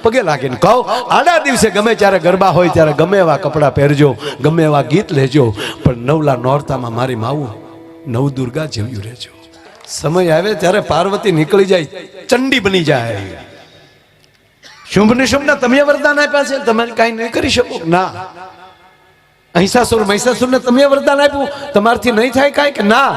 પગે લાગીને કહો, આડા દિવસે ગમે ત્યારે ગરબા હોય ત્યારે ગમે એવા કપડાં પહેરજો, ગમે એવા ગીત લેજો, પણ નવલા નોરતામાં મારી માવું નવદુર્ગા જેવ્યું રહેજો. સમય આવે ત્યારે પાર્વતી નીકળી જાય, ચંડી બની જાય. શુંભ નિશુંભના તમે વરદાન આપ્યા છે, તમે કાંઈ નહીં કરી શકો ના. અહિંસાસુર મહિષાસુરને તમે વરદાન આપ્યું, તમારથી નહીં થાય કાંઈ કે ના.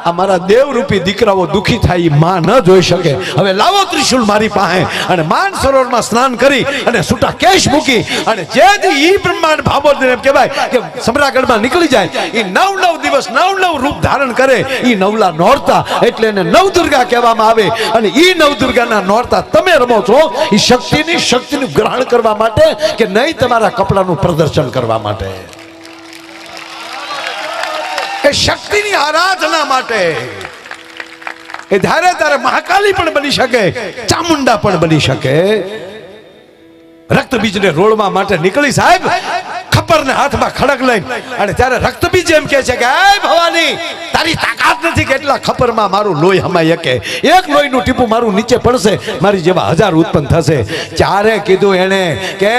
અમારા દેવરૂપી દીકરાઓ દુખી થાય માં ન જોઈ શકે. હવે લાવો ત્રિશુલ મારી પાસે, અને માન સરોવરમાં સ્નાન કરી અને છૂટા કેશ મૂકી અને જેથી ઈ બ્રહ્માંડ ભાબોદને કહેવાય કે સમ્રાગઢમાં નીકળી જાય, એ 9 દિવસ 9 રૂપ ધારણ કરે. ઈ નવલા નોરતા એટલે એને નવદુર્ગા કહેવામાં આવે. અને ઈ નવદુર્ગાના નોરતા તમે રમો છો ઈ શક્તિનું ગ્રહણ કરવા માટે કે નહીં તમારા કપડાનું પ્રદર્શન કરવા માટે, એ શક્તિની આરાધના માટે. એ ધારે તારે મહાકાલી પણ બની શકે, ચામુંડા પણ બની શકે. રક્તબીજને રોળવા માટે નીકળી સાહેબ, ખપરને હાથમાં ખડક લઈને, અને ત્યારે રક્તબીજ એમ કહે છે કે હે ભવાની, તારી તાકાત નથી કેટલા ખપરમાં મારું લોહી હમાઈ શકે. એક લોહીનું ટીપું મારું નીચે પડશે, મારી જેવા 1000 ઉત્પન્ન થશે. ચારે કીધું એને કે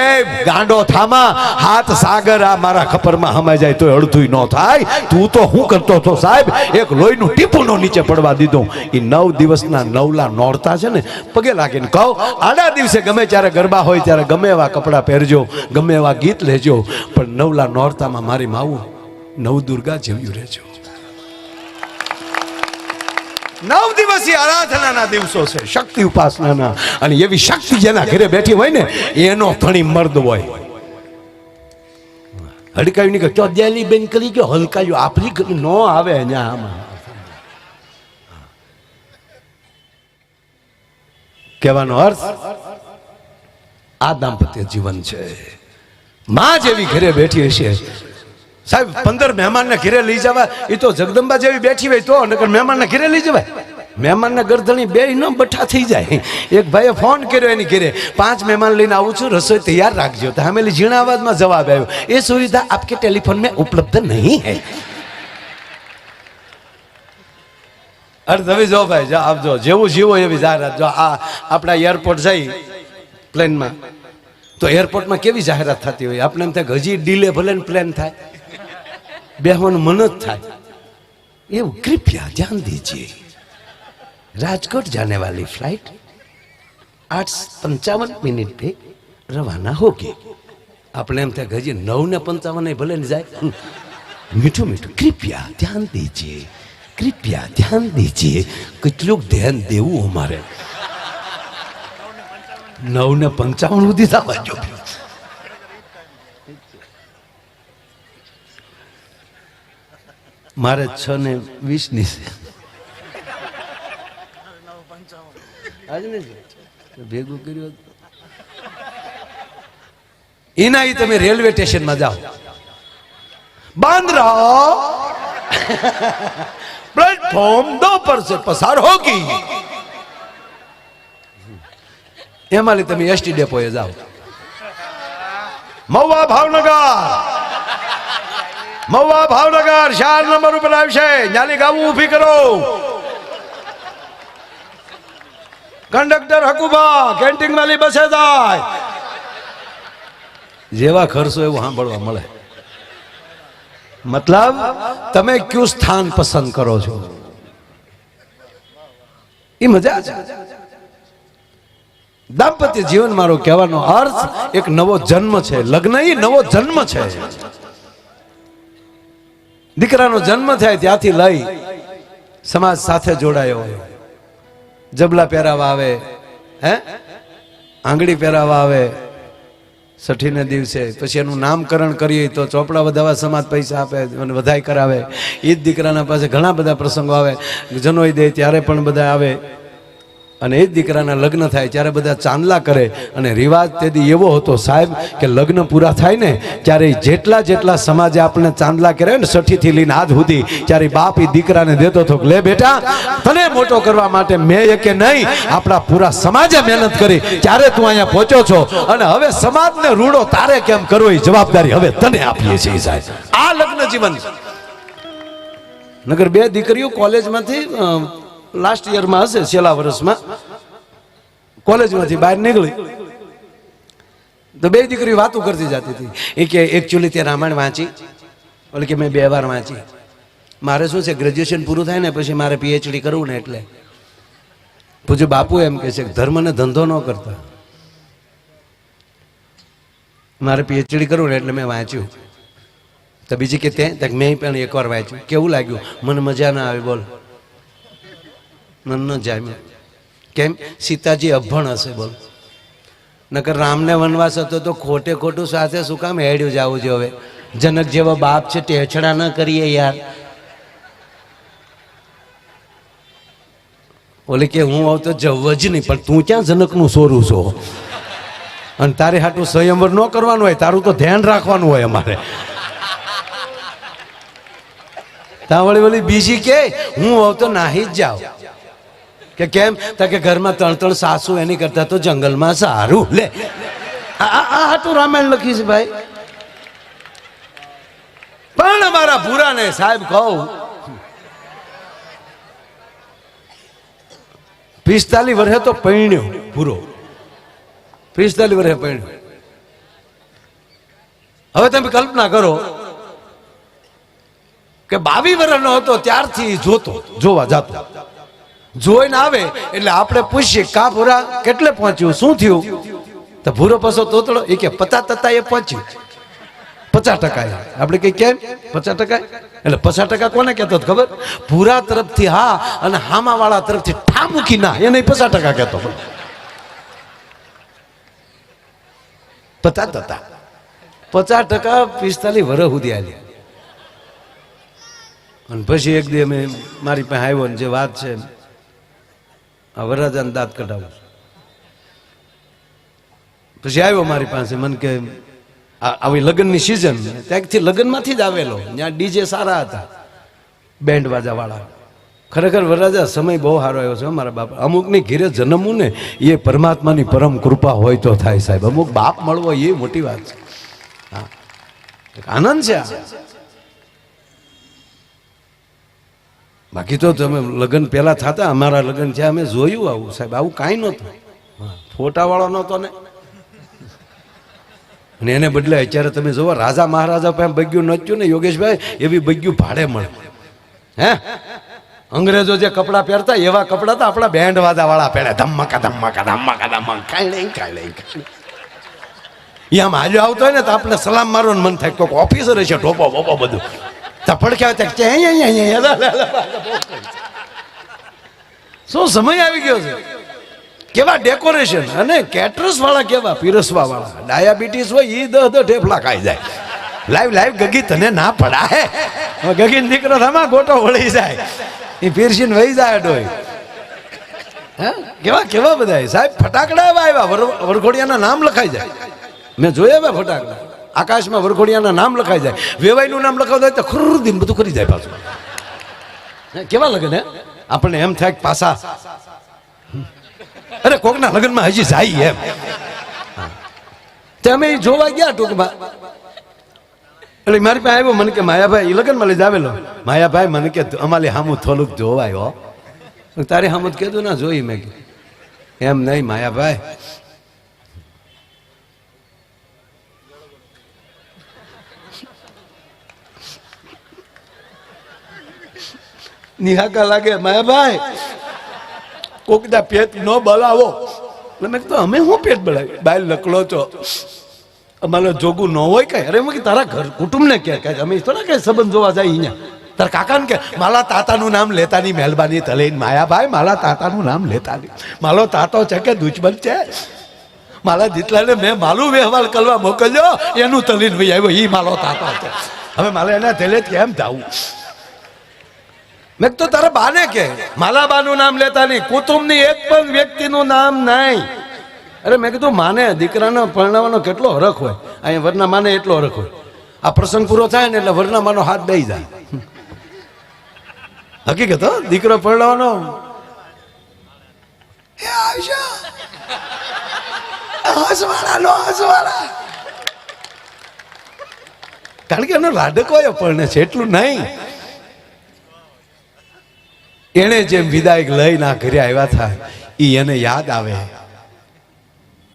ગાંડો થામા, હાથ સાગર આ મારા ખપરમાં હમાઈ જાય તો અડધું ન થાય. તું તો શું કરતો હતો સાહેબ, એક લોહીનું ટીપું નો નીચે પડવા દીધું. એ 9 દિવસના નવલા નોરતા છે ને, પગે લાગીને કહો, આડા દિવસે ગમે ત્યારે ગરબા હોય ત્યારે ગમે એવા કપડાં પહેરજો, ગમે એવા ગીત લેજો, પણ નવલા નોરતામાં મારી માવું નવદુર્ગા જેવ્યું રહેજો. 9 દિવસીય આરાધનાના દિવસો છે, શક્તિ ઉપાસનાના. અને એવી શક્તિ જેના ઘરે બેઠી હોય ને એનો ધણી મર્દ હોય. હડકાયું નહીં કે દિયાલી બેન કરી ગયો, હલકાયું આપણી ન આવે અહીંયા. આમાં કહેવાનો અર્થ આ દાંપત્ય જીવન છે. માં જેવી ઘરે બેઠી હશે સાહેબ, 15 મહેમાનને ઘરે લઈ જવા, એ તો જગદંબા જેવી બેઠી હોય તો, નકર મહેમાનને ઘરે લઈ જવાય? મહેમાનના ગરદણી બે ન બઠા થઈ જાય. એક ભાઈએ ફોન કર્યો એની ઘરે, 5 મહેમાન લઈને આવું છું, રસોઈ તૈયાર રાખજો. તો હમેલી ઝીણા અવાજમાં જવાબ આવ્યો, એ સુવિધા આપકે ટેલિફોન में उपलब्ध नहीं है. અર્થ હવે જો ભાઈ જા આપજો, જેવું જીવો એવી જાહેરાત. જો આ આપણા એરપોર્ટ જઈ પ્લેનમાં તો એરપોર્ટમાં કેવી જાહેરાત થતી હોય, આપણે એમ થાય હજી ડીલે ભલે ને પ્લેન થાય, બેહવાનું મન જ થાય એવું. કૃપયા ધ્યાન દીजिए, राजकोट जाने वाली फ्लाइट 8:55 पे रवाना होगी. આપણે એમ થાય હજી 9:55 ભલે ને જાય, મીઠું મીઠું कृपया ધ્યાન દીजिए, कृपया ધ્યાન દીजिए. કેટલું ધ્યાન દેવું અમારે? 9:55 સુધી થવા જો. મારે 6:20 ની છે આજ ને ભેગું કર્યું. એના તમે રેલવે સ્ટેશનમાં જાઓ, बांद्रा प्लेटफॉर्म 2 पर से पसार होगी. एमाली તમે एसटी डेपो ए जाओ, महुआ भावनगर 4 नंबर ઉપર આવશે, ન્યાલી ગાવું ઊભી કરો. કંડક્ટર હકુબા કેન્ટીન વાળી બસે જાય. જેવા ખર્ચો એવું સાંભળવા મળે. मतलब તમે ક્યું સ્થાન પસંદ કરો છો એ મજા છે. દાંપત્ય જીવન મારો કહેવાનો અર્થ એક નવો જન્મ છે. લગ્ન એ નવો જન્મ છે. દીકરાનો જન્મ થાય ત્યાંથી લઈ સમાજ સાથે જોડાયો, જબલા પહેરાવા આવે, હે આંગળી પહેરાવા આવે, 6ઠીને દિવસે પછી એનું નામકરણ કરીએ તો ચોપડા વધાવવા સમાજ પૈસા આપે અને વધાઈ કરાવે. એ જ દીકરાના પાસે ઘણા બધા પ્રસંગો આવે, જનોઈ દે ત્યારે પણ બધા આવે, અને એ જ દીકરાના લગ્ન થાય ત્યારે બધા ચાંદલા કરે. અને રિવાજ તેથી એવો હતો સાહેબ કે લગ્ન પૂરા થાય ને ત્યારે જેટલા સમાજે આપણે ચાંદલા કરે ને 6ઠીથી લઈને આજ સુધી, ત્યારે બાપ એ દીકરાને દેતો હતો કે લે બેટા, તને મોટો કરવા માટે મેં એકે નહીં, આપણા પૂરા સમાજે મહેનત કરી ત્યારે તું અહીંયા પહોંચ્યો છો, અને હવે સમાજને રૂડો તારે કેમ કરવો એ જવાબદારી હવે તને આપીએ છીએ સાહેબ. આ લગ્ન જીવન. નગર 2 દીકરીઓ કોલેજમાંથી લાસ્ટ યરમાં હશે, છેલ્લા વર્ષમાં કોલેજમાંથી બહાર નીકળી તો બે દીકરી વાતો કરતી જતી હતી. એ કે એકચ્યુઅલી તે રામાયણ વાંચી, એટલે કે મેં 2 વાર વાંચી. મારે શું છે, ગ્રેજ્યુએશન પૂરું થાય ને પછી મારે PhD કરવું ને, એટલે પૂછ્યું બાપુ એમ કે છે ધર્મને ધંધો ન કરતા, મારે PhD કરવું ને એટલે મેં વાંચ્યું. તો બીજી કે તે મેં પણ 1 વાર વાંચ્યું. કેવું લાગ્યું? મને મજા ના આવી. બોલ, મન ન જામ્યું. કેમ? સીતાજી અભણ હશે. બોલ, નકર રામને વનવાસ હતો તો ખોટે ખોટું સાથે શું કામ હેડ્યું જવું છે? હવે જનક જેવો બાપ છે, ટેછડા ન કરીએ યાર. ઓલી કે હું આવ તો જવ જ નહીં, પણ તું ક્યાં જનકનું સોરું છો? અને તારે હાટું સ્વયંવર ન કરવાનું હોય, તારું તો ધ્યાન રાખવાનું હોય અમારે. ત્યાં વળી બીજી કે હું આવ તો નાહી જ જાવ. કે કેમ? તો કે ઘરમાં 3 સાસુ, એની કરતા તો જંગલમાં સારું. લે, આ હાટું રામાયણ લખી છે ભાઈ. પણ અમારા ભૂરાને સાહેબ કહું, 45 વર્ષે તો પરણ્યો પૂરો. 45 વર્ષે પરણ્યો. હવે તમે કલ્પના કરો કે 22 વર્ષનો હતો ત્યારથી જોવા જાતો. જોઈને આવે એટલે આપણે પૂછીએ કા ભૂરા કેટલે પહોંચ્યું, શું થયું? તો ભૂરો પાછો તોતડો એ કે 50% એ પહોંચ્યું. 50%. આપણે કઈ કેમ 50%? એટલે 50% કોને કહેતો ખબર? ભૂરા તરફથી હા, અને હામા વાળા તરફથી ઠા મૂકી ના, એને 50% કહેતો. 50%. 50% 45 વર્ષ સુધી આલી. અને પછી એક દી અમે મારી પાસે આવ્યો ને જે વાત છે, આ વરરાજાને દાંત કઢાવું. પછી આવ્યો મારી પાસે, મને કે આવી લગ્નની સિઝન, ત્યાંથી લગ્નમાંથી જ આવેલો. ત્યાં DJ સારા હતા, બેન્ડ વાજા વાળા. ખરેખર વરરાજા સમય બહુ સારો આવ્યો છે મારા બાપ. અમુકની ઘેરે જન્મવું ને એ પરમાત્માની પરમ કૃપા હોય તો થાય સાહેબ. અમુક બાપ મળવો એ મોટી વાત છે. હા, આનંદ છે. બાકી તો તમે લગ્ન પહેલા થતા, અમારા લગ્ન થયા અમે જોયું આવું સાહેબ. આવું કાંઈ નહોતું. ફોટાવાળો નહોતો ને. અને એને બદલે અત્યારે તમે જોવો, રાજા મહારાજા પાસે બગ્યું નચ્યું ને યોગેશભાઈ, એવી બગ્યું ભાડે મળે. હે, અંગ્રેજો જે કપડાં પહેરતા એવા કપડાં તો આપણા બેન્ડ વાજા વાળા પહેરે. ધમ્મકા ધમ્મકા ધમ્મકા ધમ્મકા, કાંઈ નહીં. આમ હાલ્યો આવતો હોય ને તો આપણે સલામ મારવાનું મન થાય. કોઈક ઓફિસર છે, ટોપો બોપો બધું શું સમય આવી ગયો છે! કેવા ડેકોરેશન, અને કેટરસ વાળા કેવા પીરસવા વાળા. ડાયાબિટીસ હોય એ 10 ઢેફલા ખાઈ જાય. લાઈવ ગગી તને ના પડા હે. ગગી દીકરો થમા ગોટો વળી જાય, એ પીરસીને વહી જાય ડોય. હે, કેવા બધા સાહેબ ફટાકડા આવ્યા. વરઘોડિયાના નામ લખાઈ જાય. મેં જોયા ભાઈ ફટાકડા આકાશમાં, વરઘોડિયાના નામ લખાઈ જાય. વેવાઈનું નામ લખાવતા હોય તો ખુરદીન બધું કરી જાય પાછું. કેવા લગન હે! આપણને એમ થાય પાછા, અરે કોકના લગ્નમાં હજી જાય એમ. તે અમે જોવા ગયા ટૂંકમાં. એટલે મારી પાસે આવ્યો, મને કે માયાભાઈ એ લગ્નમાં લઈ જાવેલો. માયાભાઈ મને કે અમારી હામું થોડુંક જોવાય. તારી હામું કીધું ના જોઈ. મેં એમ નહીં માયાભાઈ, નિહાકા લાગે. માયાભાઈ કોકના પેટ ન બળાવો. એટલે મેં કીધું અમે શું પેટ બળાવી? બાય લકડો છો, અમારે જોગું ન હોય કઈ. અરે મેં તારા ઘર કુટુંબને કે અમે થોડા કઈ સંબંધ જોવા જાય અહીંયા. તારા કાકાને કે મારા તાતાનું નામ લેતાની મહેરબાની તલીન. માયાભાઈ મારા તાતાનું નામ લેતાની. મારો તાતો છે કે દુશ્મન છે. મારા દીકરાને મેં માલું વ્યવહાર કરવા મોકલ્યો, એનું તલીન ભાઈ આવ્યો, એ મારો તાતો છે. હવે મારે એના તેલે કેમ જાવું? મેં તો તારા બાને કે માલા બાનું નામ લેતા નહીં, કુટુંબની એક પણ વ્યક્તિનું નામ નહીં. અરે મેં કીધું માને દીકરાને પરણાવવાનો કેટલો હરખ હોય. અહીંયા વરના માને એટલો હરખ હોય. આ પ્રસંગ પૂરો થાય ને એટલે વરના માનો હાથ બેસી જાય. હકીકત હો, દીકરો પરણાવવાનો કારણ કે એનો લાડકો પરણે છે એટલું નહીં. એને જેમ વિદાય લઈને આ ઘરે આવ્યા થાય એ એને યાદ આવે.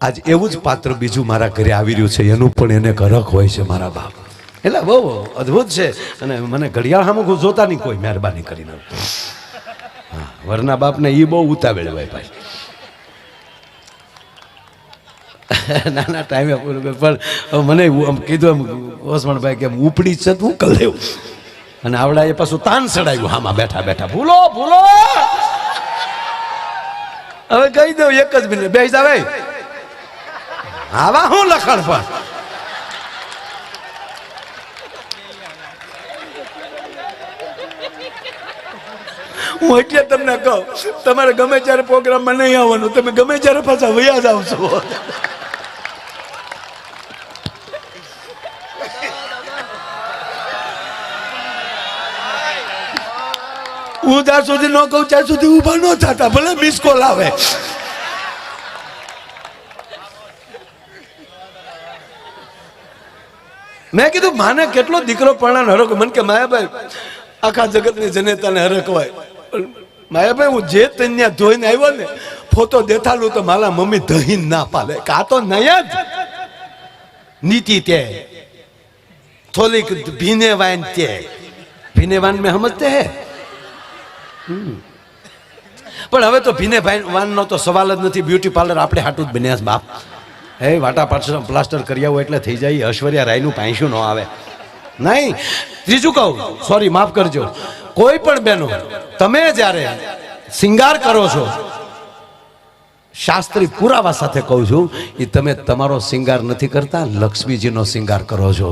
આજ એવું જ પાત્ર બીજું મારા ઘરે આવી રહ્યું છે, એનું પણ એને હરખ હોય છે મારા બાપ. એટલે બહુ અદ્ભુત છે. અને મને ઘડિયાળ સામે જોતા નહીં કોઈ, મહેરબાની કરીને. હા, વરના બાપને એ બહુ ઉતાવેળ હોય ભાઈ. નાના ટાઈમે પણ મને કીધું એમ ઓસમણભાઈ કે ઉપડી છે તું કર લેવું. અને આવડા એ પાછું તાન ચડાવ્યું હામાં બેઠા બેઠા, ભૂલો ભૂલો. હવે કહી દઉં એક જ મિનિટ બેસી જાવે. આવા હું લખણ પણ હું એટલે તમને કહું, તમારે ગમે ત્યારે પ્રોગ્રામમાં નહીં આવવાનું, તમે ગમે ત્યારે પાછા વયા જ આવશો. હું જ્યાં સુધી ન કહું ત્યાં સુધી ઊભા ન થતા, ભલે મિસ કોલ આવે. મેં કીધું માને કેટલો દીકરો પરણાને હરખ. મને કે માયાભાઈ આખા જગતની જનેતાને હરખવાય. માયાભાઈ હું જે તન્યા ધોઈને આવ્યો ને ફોટો દેખાડું તો મારા મમ્મી દહીં ના પાલે. આ તો નયા જ નીતિ તે થોડીક ભીને વાન તે ભીને વાન મેં સમજતે હે. પણ હવે તો ભીને વાનનો તો સવાલ જ નથી. બ્યુટી પાર્લર આપણે હાટું જ બન્યા છે બાપ. હે વાટા પ્લાસ્ટર કરી આવો એટલે થઈ જાય. ઐશ્વર્યા રાયનું પાંચું ન આવે નહીં. ત્રીજું કહું, સોરી માફ કરજો, કોઈ પણ બહેનો તમે જ્યારે શિંગાર કરો છો, શાસ્ત્રી પુરાવા સાથે કહું છું, એ તમે તમારો શિંગાર નથી કરતા, લક્ષ્મીજીનો શિંગાર કરો છો.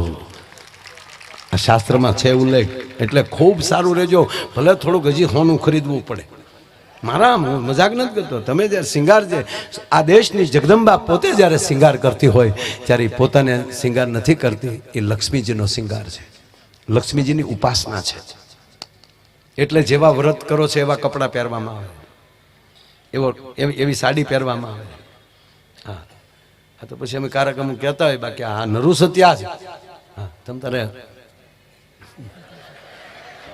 આ શાસ્ત્રમાં છે ઉલ્લેખ. એટલે ખૂબ સારું રહેજો. ભલે થોડુંક હજી સોનું ખરીદવું પડે. મારા મજાક નથી કરતો. તમે જ્યારે શિંગાર છે, આ દેશની જગદંબા પોતે જ્યારે શિંગાર કરતી હોય ત્યારે પોતાને શિંગાર નથી કરતી, એ લક્ષ્મીજીનો શિંગાર છે, લક્ષ્મીજીની ઉપાસના છે. એટલે જેવા વ્રત કરો છો એવા કપડાં પહેરવામાં આવે, એવી સાડી પહેરવામાં આવે. હા હા, તો પછી અમે કાર્યક્રમ કહેતા હોય, બાકી આ નરુ સત્યા છે. હા, તમ તારે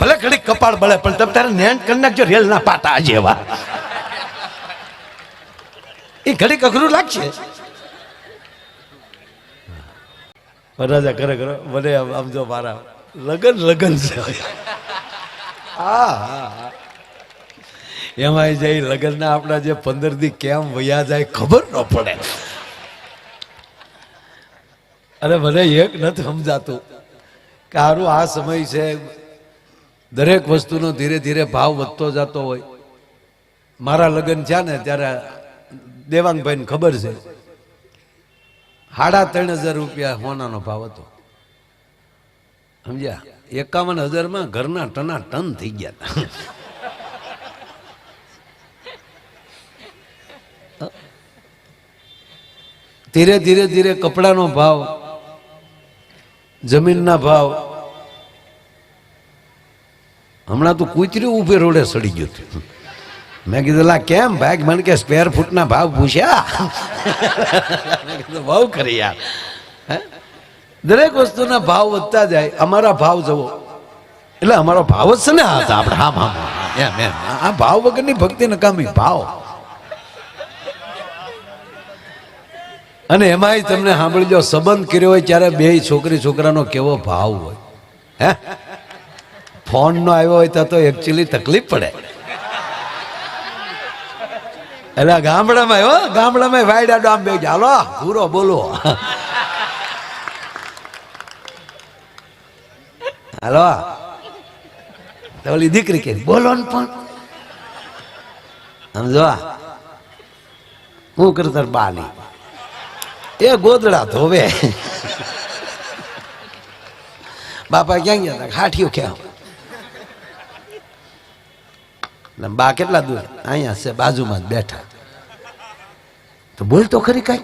ભલે ઘડી કપાળ બળે પણ તમે તારે નેણ કરી નાખજો રેલ ના પાટા જેવા. એ ઘડી અઘરું લાગશે. રાજા ખરેખર મને આમ જો મારા લગન લગન છે. હા હા, એમાં જઈ લગ્નના આપણા જે 15 દી કેમ વયા જાય ખબર ન પડે. અને મને એક નથી સમજાતું કે હારું આ સમય છે, દરેક વસ્તુનો ધીરે ધીરે ભાવ વધતો જતો હોય. મારા લગ્ન થયા ને ત્યારે દેવાંગભાઈને ખબર છે 3500 રૂપિયા સોનાનો ભાવ હતો. સમજ્યા? 51,000 ઘરના ટના ટન થઈ ગયા હતા. ધીરે ધીરે ધીરે કપડાનો ભાવ, જમીનના ભાવ. હમણાં તો કૂતરી ઉભે રોડે સડી ગયું હતું. મેં કીધું લા કેમ ભાઈ? મને કે સ્ક્વેર ફૂટના ભાવ પૂછ્યા. બહુ કરી યાર. દરેક વસ્તુના ભાવ વધતા જાય. અમારા ભાવ જવો એટલે અમારો ભાવ જ છે ને. આપણે હા હા એમ એમ આ ભાવ વગરની ભક્તિ નકામી ભાવ. અને એમાંય તમને સાંભળજો, સંબંધ કર્યો હોય ત્યારે બે છોકરી છોકરાનો કેવો ભાવ હોય. હે ફોન નો આવ્યો હોય તો એકચ્યુઅલી તકલીફ પડે. એટલે ગામડામાં આવ્યો, ગામડામાં વાયડા આમ બે હાલો પૂરો બોલો, હાલો તો ઓલી દીકરી કે બોલો ને પણ સમજો હું કરતા બાની એ ગોદડા ધોવે. બાપા ક્યાં ગયા હતા? હાઠિયું ક્યાં? બા કેટલા દૂર? અહીંયા છે બાજુમાં જ બેઠા. તો બોલ તો ખરી કઈ.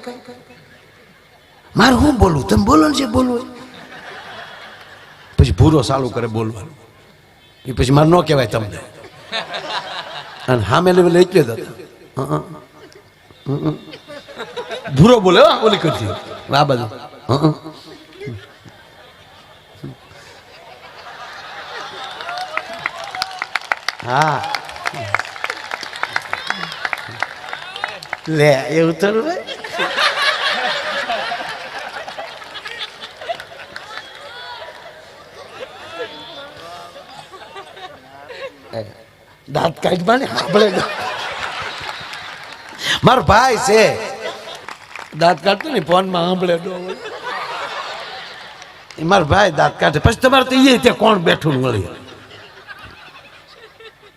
મારે હું બોલું? તમે બોલો ને છે બોલવું. પછી ભૂરો ચાલુ કરે બોલવાનું. એ પછી મારે ન કહેવાય તમને. અને સામે લઈ ગયો ભૂરો બોલે ઓલી કરતી આ બાજુ. હા લે એવું થોડું ભાઈ. દાંત કાઢવા ને સાંભળે મારો ભાઈ છે દાંત કાઢતો ને ફોનમાં સાંભળે મારો ભાઈ દાંત કાઢે પછી તમારે તો એ ત્યાં કોણ બેઠું વળી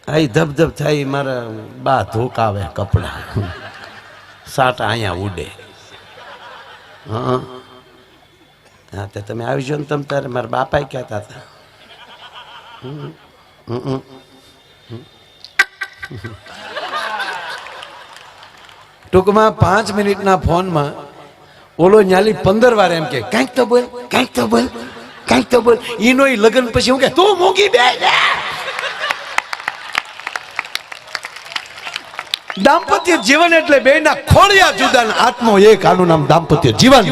આ ધબધબ થાય મારા બા ધોકાવે કપડા સાટા અહીંયા ઉડે હા હા તો તમે આવી જાઓ ને તમે તારે મારા બાપા કહેતા હતા ટૂંકમાં 5 મિનિટના ફોનમાં ઓલો ન્યાલી 15 વાર એમ કે કાંઈક તો બોલ કાંઈક તો બોલ કાંઈક તો બોલ ઈનો ઈ લગન પછી હું કે તું મૂકી દે દાંપત્ય જીવન એટલે બેના ખોળિયા જુદા આત્મો એક આનું નામ દાંપત્ય જીવન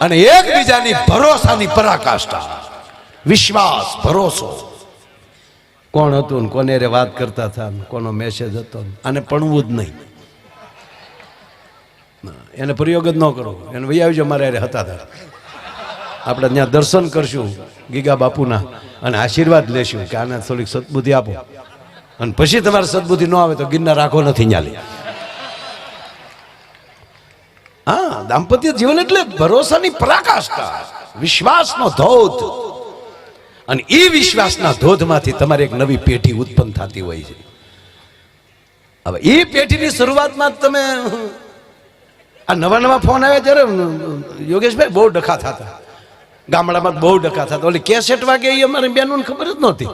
અને એકબીજાની ભરોસાની પરાકાષ્ઠા વિશ્વાસ ભરોસો કોણ હતું ને કોને રે વાત કરતા હતા કોનો મેસેજ હતો આને પણવું જ નહીં એને પ્રયોગ જ ન કરો એને વહી આવજો મારે હતા આપણે ત્યાં દર્શન કરશું ગીગા બાપુના અને આશીર્વાદ લેશું કે આને થોડીક સદબુદ્ધિ આપો અને પછી તમારે સદબુદ્ધિ ન આવે તો ગિરનાર રાખો નથી ન્યાલી હા દાંપત્ય જીવન એટલે ભરોસાની પરાકાષ્ઠા વિશ્વાસનો ધોધ અને એ વિશ્વાસના ધોધમાંથી તમારે એક નવી પેઢી ઉત્પન્ન થતી હોય છે હવે એ પેઢીની શરૂઆતમાં તમે આ નવા ફોન આવ્યા ત્યારે યોગેશભાઈ બહુ ડખા થતા ગામડામાં બહુ ડખા થતા ઓલી કેસેટ વાગે એ અમારી બેનોને ખબર જ નહોતી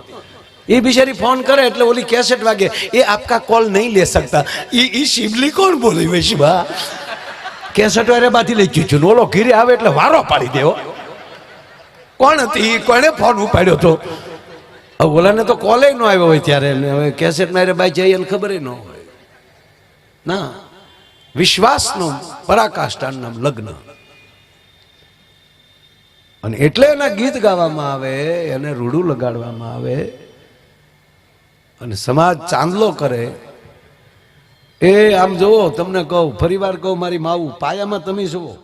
ये बिचारी फोन करे એટલે ઓલી કેસેટ વાગે એ आपका कॉल नहीं ले सकता ये शिवली कौन बोली वैशिबा કેસેટ વારે બાથી લઈ ગયું છું ઓલો ઘીરે આવે એટલે વારો પાડી દેવો કોણ હતી કોણે ફોન ઉપાડ્યો તો ઓલાને તો કોલે ન આવ્યો હોય ત્યારે હવે કેસેટ મારે બાઈ જઈ એને ખબર ન હોય ના વિશ્વાસનો પરાકાષ્ઠાનું નામ લગ્ન અને એટલે એના ગીત ગાવામાં આવે એને રૂડું લગાડવામાં આવે અને સમાજ ચાંદલો કરે એ આમ જોવો તમને કહું ફરીવાર કહું મારી માવું પાયામાં તમે જુઓ